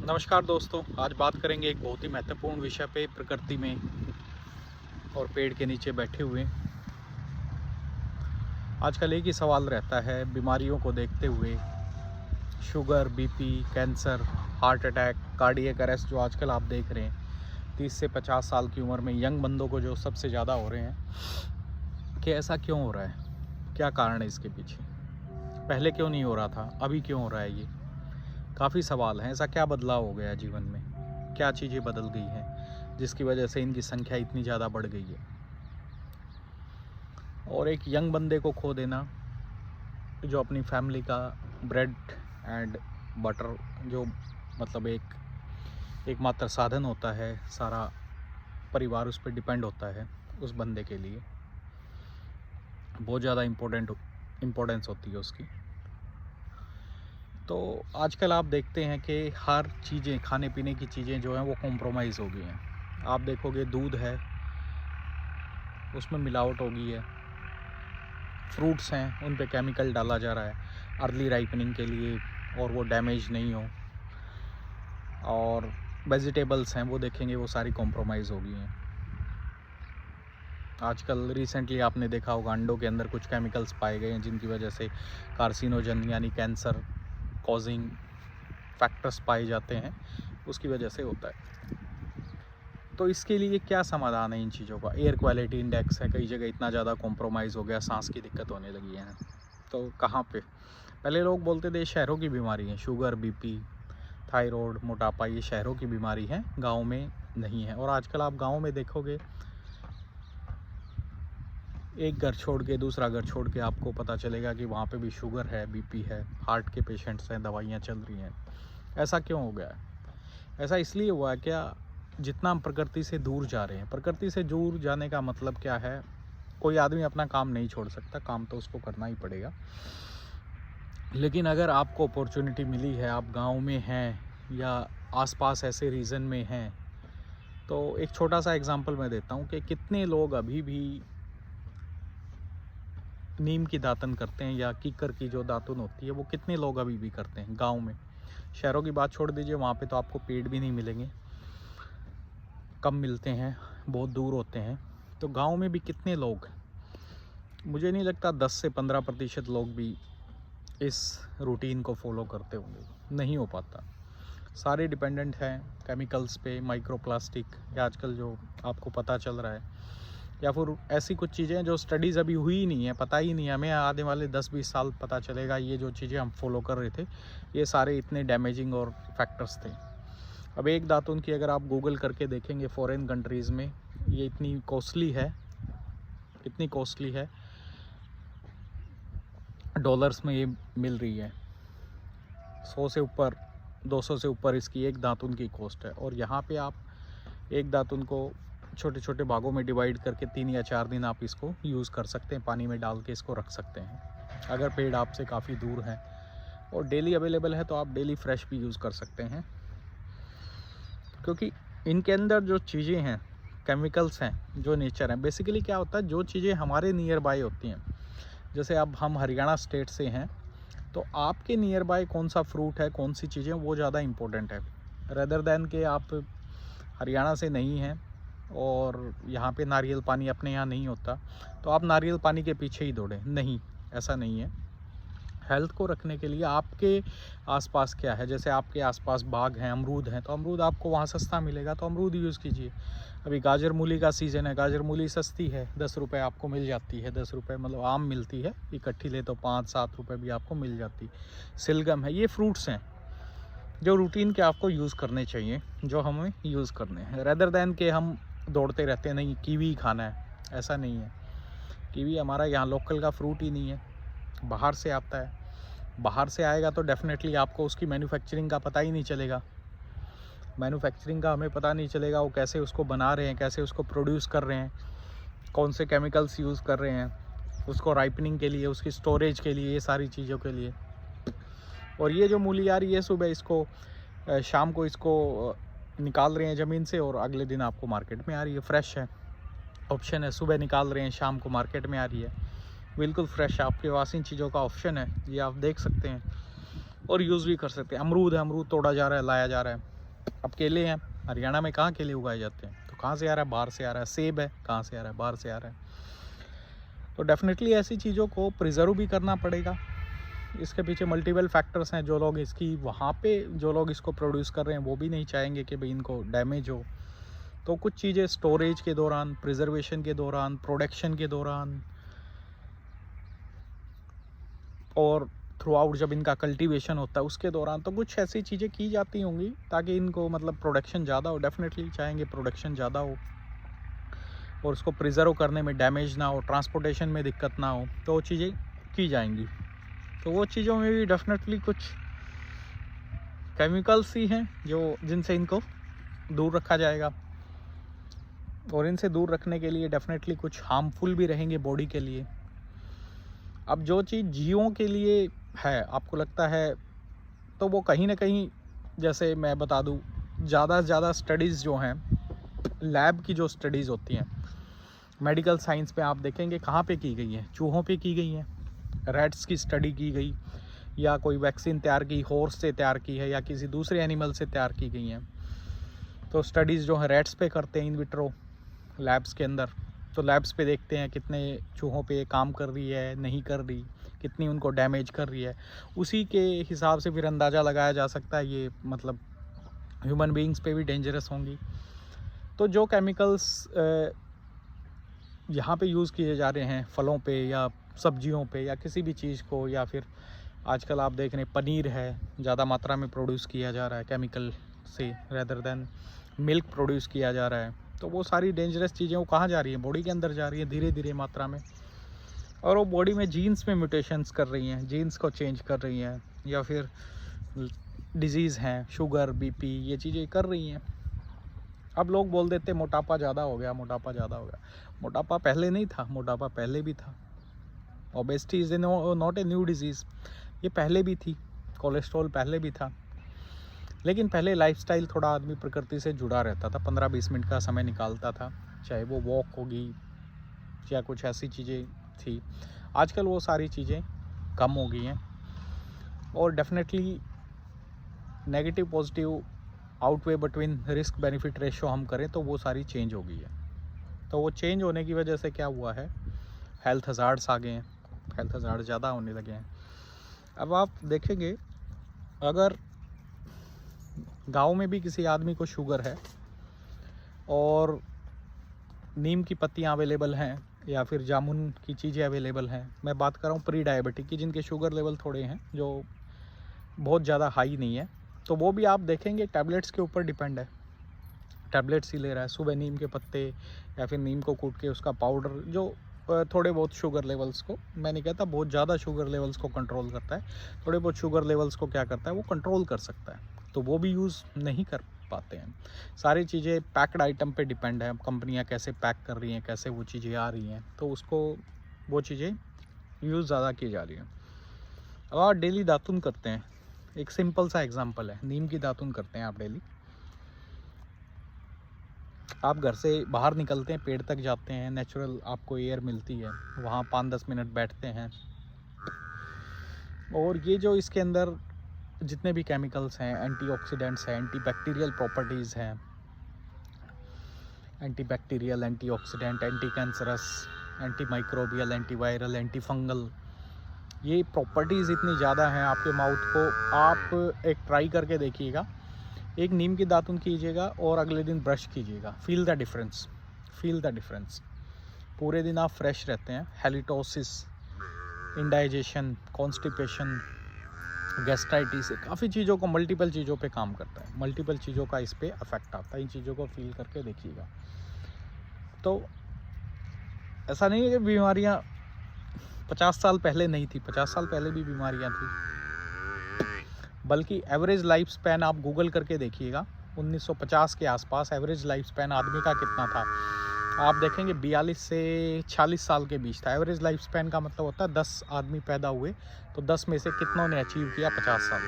नमस्कार दोस्तों, आज बात करेंगे एक बहुत ही महत्वपूर्ण विषय पे, प्रकृति में और पेड़ के नीचे बैठे हुए। आजकल एक ही सवाल रहता है बीमारियों को देखते हुए, sugar, BP, cancer, heart attack, cardiac arrest जो आजकल आप देख रहे हैं 30 से 50 साल की उम्र में यंग बंदों को जो सबसे ज़्यादा हो रहे हैं कि ऐसा क्यों हो रहा है, क्या कारण है इसके पीछे, पहले क्यों नहीं हो रहा था, अभी क्यों हो रहा है। ये काफ़ी सवाल हैं। ऐसा क्या बदलाव हो गया जीवन में, क्या चीज़ें बदल गई हैं जिसकी वजह से इनकी संख्या इतनी ज़्यादा बढ़ गई है। और एक यंग बंदे को खो देना जो अपनी फैमिली का ब्रेड एंड बटर, जो मतलब एकमात्र साधन होता है, सारा परिवार उस पर डिपेंड होता है, उस बंदे के लिए बहुत ज़्यादा इम्पोर्टेंस होती है उसकी। तो आजकल आप देखते हैं कि हर चीज़ें, खाने पीने की चीज़ें जो हैं वो कॉम्प्रोमाइज़ हो गई हैं। आप देखोगे दूध है उसमें मिलावट हो गई है, फ्रूट्स हैं उन पे केमिकल डाला जा रहा है अर्ली राइपनिंग के लिए और वो डैमेज नहीं हो, और वेजिटेबल्स हैं वो देखेंगे वो सारी कॉम्प्रोमाइज़ हो गई हैं। आजकल रिसेंटली आपने देखा होगा अंडों के अंदर कुछ केमिकल्स पाए गए हैं जिनकी वजह से कार्सिनोजन यानी कैंसर कॉजिंग फैक्टर्स पाए जाते हैं, उसकी वजह से होता है। तो इसके लिए क्या समाधान है इन चीज़ों का। एयर क्वालिटी इंडेक्स है कई जगह इतना ज़्यादा कॉम्प्रोमाइज़ हो गया, सांस की दिक्कत होने लगी है। तो कहाँ पे पहले लोग बोलते थे शहरों की बीमारी है, शुगर, बीपी, थायराइड, मोटापा ये शहरों की बीमारी है, गाँव में नहीं है। और आजकल आप गाँव में देखोगे एक घर छोड़ के दूसरा घर छोड़ के आपको पता चलेगा कि वहाँ पे भी शुगर है, बीपी है, हार्ट के पेशेंट्स हैं, दवाइयाँ चल रही हैं। ऐसा क्यों हो गया है? ऐसा इसलिए हुआ है क्या, जितना हम प्रकृति से दूर जा रहे हैं। प्रकृति से दूर जाने का मतलब क्या है, कोई आदमी अपना काम नहीं छोड़ सकता, काम तो उसको करना ही पड़ेगा। लेकिन अगर आपको अपॉर्चुनिटी मिली है, आप गांव में हैं या आसपास ऐसे रीजन में हैं, तो एक छोटा सा एग्जांपल मैं देता हूं कि कितने लोग अभी भी नीम की दातन करते हैं या कीकर की जो दातुन होती है वो कितने लोग अभी भी करते हैं गाँव में। शहरों की बात छोड़ दीजिए, वहाँ पे तो आपको पेड़ भी नहीं मिलेंगे, कम मिलते हैं, बहुत दूर होते हैं। तो गांव में भी कितने लोग, मुझे नहीं लगता 10 से 15% लोग भी इस रूटीन को फॉलो करते होंगे, नहीं हो पाता। सारे डिपेंडेंट हैं केमिकल्स पे, माइक्रो प्लास्टिक, या आजकल जो आपको पता चल रहा है, या फिर ऐसी कुछ चीज़ें जो स्टडीज़ अभी हुई ही नहीं है, पता ही नहीं है हमें, आने वाले 10-20 साल पता चलेगा ये जो चीज़ें हम फॉलो कर रहे थे ये सारे इतने डैमेजिंग और फैक्टर्स थे। अब एक दातुन की अगर आप गूगल करके देखेंगे फॉरेन कंट्रीज़ में ये इतनी कॉस्टली है, डॉलर्स में ये मिल रही है। 100 से ऊपर, 200 से ऊपर इसकी एक दातुन की कॉस्ट है। और यहाँ पे आप एक दातुन को छोटे छोटे भागों में डिवाइड करके 3 या 4 दिन आप इसको यूज़ कर सकते हैं, पानी में डाल के इसको रख सकते हैं। अगर पेड़ आपसे काफ़ी दूर है और डेली अवेलेबल है तो आप डेली फ्रेश भी यूज़ कर सकते हैं, क्योंकि इनके अंदर जो चीज़ें हैं, केमिकल्स हैं, जो नेचर है, बेसिकली क्या होता है, जो चीज़ें हमारे नियर बाय होती हैं, जैसे अब हम हरियाणा स्टेट से हैं तो आपके नियर बाय कौन सा फ्रूट है, कौन सी चीज़ें, वो ज़्यादा इम्पोर्टेंट है रेदर दैन के आप हरियाणा से नहीं हैं और यहाँ पे नारियल पानी अपने यहाँ नहीं होता तो आप नारियल पानी के पीछे ही दौड़ें। नहीं, ऐसा नहीं है। हेल्थ को रखने के लिए आपके आसपास क्या है, जैसे आपके आसपास बाग हैं, अमरूद हैं, तो अमरूद आपको वहाँ सस्ता मिलेगा तो अमरूद यूज़ कीजिए। अभी गाजर मूली का सीज़न है, गाजर मूली सस्ती है, 10 रुपये आपको मिल जाती है, 10 रुपये मतलब आम मिलती है, इकट्ठी ले तो 5-7 रुपये भी आपको मिल जाती। सिलगम है, ये फ्रूट्स हैं जो रूटीन के आपको यूज़ करने चाहिए, जो हमें यूज़ करने हैं, रेदर दैन के हम दौड़ते रहते हैं नहीं कीवी खाना है, ऐसा नहीं है। कीवी हमारा यहाँ लोकल का फ्रूट ही नहीं है, बाहर से आता है। बाहर से आएगा तो डेफिनेटली आपको उसकी मैन्युफैक्चरिंग का पता ही नहीं चलेगा, मैन्युफैक्चरिंग का हमें पता नहीं चलेगा वो कैसे उसको बना रहे हैं, कैसे उसको प्रोड्यूस कर रहे हैं, कौन से केमिकल्स यूज़ कर रहे हैं उसको राइपनिंग के लिए, उसकी स्टोरेज के लिए, ये सारी चीज़ों के लिए। और ये जो मूली आ रही है सुबह, इसको शाम को इसको निकाल रहे हैं ज़मीन से और अगले दिन आपको मार्केट में आ रही है, फ्रेश है। ऑप्शन है, सुबह निकाल रहे हैं, शाम को मार्केट में आ रही है, बिल्कुल फ्रेश है। आपके पास इन चीज़ों का ऑप्शन है, ये आप देख सकते हैं और यूज़ भी कर सकते हैं। अमरूद है, अमरूद तोड़ा जा रहा है, लाया जा रहा है, अब केले हैं, हरियाणा में कहाँ केले उगाए जाते हैं? तो कहाँ से आ रहा है? बाहर से आ रहा है। सेब है, कहाँ से आ रहा है? बाहर से आ रहा है। तो डेफिनेटली ऐसी चीज़ों को प्रिजर्व भी करना पड़ेगा। इसके पीछे मल्टीपल फैक्टर्स हैं। जो लोग इसकी वहाँ पे जो लोग इसको प्रोड्यूस कर रहे हैं वो भी नहीं चाहेंगे कि भाई इनको डैमेज हो। तो कुछ चीज़ें स्टोरेज के दौरान, प्रिजर्वेशन के दौरान, प्रोडक्शन के दौरान और थ्रू आउट जब इनका कल्टीवेशन होता है उसके दौरान, तो कुछ ऐसी चीज़ें की जाती होंगी ताकि इनको मतलब प्रोडक्शन ज़्यादा हो। डेफिनेटली चाहेंगे प्रोडक्शन ज़्यादा हो और उसको प्रिजर्व करने में डैमेज ना हो, ट्रांसपोर्टेशन में दिक्कत ना हो, तो वो चीज़ें की जाएंगी। तो वो चीज़ों में भी डेफिनेटली कुछ केमिकल्स ही हैं जो जिनसे इनको दूर रखा जाएगा। और इनसे दूर रखने के लिए डेफिनेटली कुछ हार्मफुल भी रहेंगे बॉडी के लिए। अब जो चीज़ जीवों के लिए है, आपको लगता है, तो वो कहीं ना कहीं, जैसे मैं बता दूं, ज़्यादा से ज़्यादा स्टडीज़ जो हैं, लैब की जो स्टडीज़ होती हैं मेडिकल साइंस पे, आप देखेंगे कहाँ पे की गई हैं? चूहों पे की गई हैं। रैट्स की स्टडी की गई, या कोई वैक्सीन तैयार की हॉर्स से तैयार की है, या किसी दूसरे एनिमल से तैयार की गई हैं। तो स्टडीज़ जो है रैट्स पे करते हैं इन विट्रो लैब्स के अंदर। तो लैब्स पे देखते हैं कितने चूहों पे काम कर रही है, नहीं कर रही, कितनी उनको डैमेज कर रही है। उसी के हिसाब से फिर अंदाज़ा लगाया जा सकता है ये मतलब ह्यूमन बीइंग्स पे भी डेंजरस होंगी। तो जो केमिकल्स यहाँ पे यूज़ किए जा रहे हैं फलों पे या सब्जियों पे या किसी भी चीज़ को, या फिर आजकल आप देख रहे हैं पनीर है ज़्यादा मात्रा में प्रोड्यूस किया जा रहा है केमिकल से, रेदर देन मिल्क प्रोड्यूस किया जा रहा है। तो वो सारी डेंजरस चीज़ें वो कहाँ जा रही हैं? बॉडी के अंदर जा रही है धीरे धीरे मात्रा में, और वो बॉडी में जीन्स में म्यूटेशंस कर रही हैं, जीन्स को चेंज कर रही हैं, या फिर डिजीज़ हैं, शुगर, बीपी, ये चीज़ें कर रही हैं। अब लोग बोल देते मोटापा ज़्यादा हो गया, मोटापा ज़्यादा हो गया। मोटापा पहले नहीं था, मोटापा पहले भी था। Obesity is not a new disease, ये पहले भी थी। कोलेस्ट्रॉल पहले भी था, लेकिन पहले लाइफस्टाइल थोड़ा आदमी प्रकृति से जुड़ा रहता था, 15-20 मिनट का समय निकालता था, चाहे वो वॉक होगी या कुछ ऐसी चीज़ें थी। आजकल वो सारी चीज़ें कम हो गई हैं, और definitely negative positive outweigh between risk benefit ratio हम करें तो वो सारी चेंज हो गई है। तो वो चेंज होने की वजह से क्या हुआ है, हेल्थ हज़ार्ड्स आ गए हैं, हेल्थ हज़ार्ड ज़्यादा होने लगे हैं। अब आप देखेंगे, अगर गांव में भी किसी आदमी को शुगर है और नीम की पत्तियां अवेलेबल हैं या फिर जामुन की चीज़ें अवेलेबल हैं, मैं बात कर रहा हूँ प्री डायबिटिक की, जिनके शुगर लेवल थोड़े हैं, जो बहुत ज़्यादा हाई नहीं है, तो वो भी आप देखेंगे टैबलेट्स के ऊपर डिपेंड है, टैबलेट्स ही ले रहा है। सुबह नीम के पत्ते या फिर नीम को कूट के उसका पाउडर, जो थोड़े बहुत शुगर लेवल्स को, मैं नहीं कहता बहुत ज़्यादा शुगर लेवल्स को कंट्रोल करता है, थोड़े बहुत शुगर लेवल्स को क्या करता है, वो कंट्रोल कर सकता है, तो वो भी यूज़ नहीं कर पाते हैं। सारी चीज़ें पैक्ड आइटम पे डिपेंड है, कंपनियां कैसे पैक कर रही हैं, कैसे वो चीज़ें आ रही हैं, तो उसको वो चीज़ें यूज़ ज़्यादा की जा रही हैं। अब आप डेली दातुन करते हैं, एक सिंपल सा एग्जांपल है, नीम की दातुन करते हैं आप डेली। आप घर से बाहर निकलते हैं, पेड़ तक जाते हैं, नेचुरल आपको एयर मिलती है, वहाँ 5-10 मिनट बैठते हैं, और ये जो इसके अंदर जितने भी केमिकल्स हैं, एंटीऑक्सीडेंट्स हैं, एंटीबैक्टीरियल प्रॉपर्टीज़ हैं, antibacterial, antioxidant, anti cancerous, anti microbial, antiviral, anti fungal, ये प्रॉपर्टीज़ इतनी ज़्यादा हैं आपके माउथ को। आप एक ट्राई करके देखिएगा, एक नीम की दातुन कीजिएगा और अगले दिन ब्रश कीजिएगा, feel the difference, feel the difference. पूरे दिन आप फ्रेश रहते हैं। हेलिटोसिस, इंडाइजेशन, कॉन्स्टिपेशन, गैस्ट्राइटिस, काफ़ी चीज़ों को, मल्टीपल चीज़ों पे काम करता है, मल्टीपल चीज़ों का इस पे अफेक्ट आता है। इन चीज़ों को फील करके देखिएगा। तो ऐसा नहीं है कि बीमारियाँ 50 साल पहले नहीं थी, 50 साल पहले भी बीमारियाँ थी, बल्कि एवरेज लाइफ स्पैन आप गूगल करके देखिएगा, 1950 के आसपास एवरेज लाइफ स्पैन आदमी का कितना था, आप देखेंगे 42 से 46 साल के बीच था। एवरेज लाइफ स्पैन का मतलब होता है 10 आदमी पैदा हुए तो 10 में से कितनों ने अचीव किया 50 साल।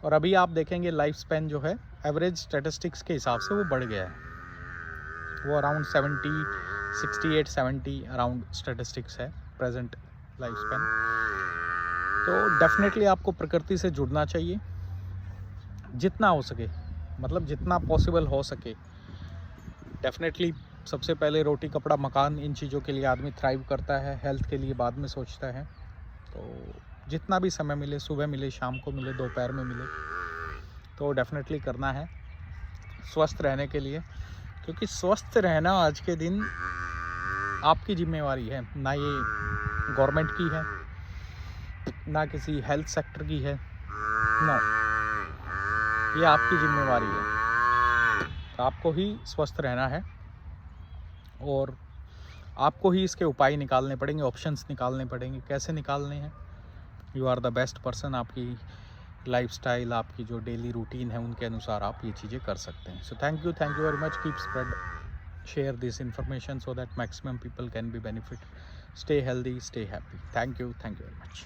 और अभी आप देखेंगे लाइफ स्पैन जो है एवरेज स्टैटिस्टिक्स के हिसाब से वो बढ़ गया है, वो अराउंड 70, 68, 70 अराउंड स्टैटिस्टिक्स है प्रेजेंट लाइफ स्पैन। तो डेफिनेटली आपको प्रकृति से जुड़ना चाहिए जितना हो सके। मतलब जितना पॉसिबल हो सके। डेफिनेटली सबसे पहले रोटी कपड़ा मकान, इन चीज़ों के लिए आदमी थ्राइव करता है, हेल्थ के लिए बाद में सोचता है। तो जितना भी समय मिले, सुबह मिले, शाम को मिले, दोपहर में मिले, तो डेफिनेटली करना है स्वस्थ रहने के लिए, क्योंकि स्वस्थ रहना आज के दिन आपकी जिम्मेवारी है, ना ये गवर्नमेंट की है, ना किसी हेल्थ सेक्टर की है, नो, ये आपकी जिम्मेवारी है। तो आपको ही स्वस्थ रहना है और आपको ही इसके उपाय निकालने पड़ेंगे, ऑप्शंस निकालने पड़ेंगे। कैसे निकालने हैं? You are the best person. आपकी लाइफस्टाइल, आपकी जो डेली रूटीन है, उनके अनुसार आप ये चीज़ें कर सकते हैं। So thank you very much. Keep spread, share this information so that maximum people can be benefit. Stay healthy, stay happy. Thank you very much.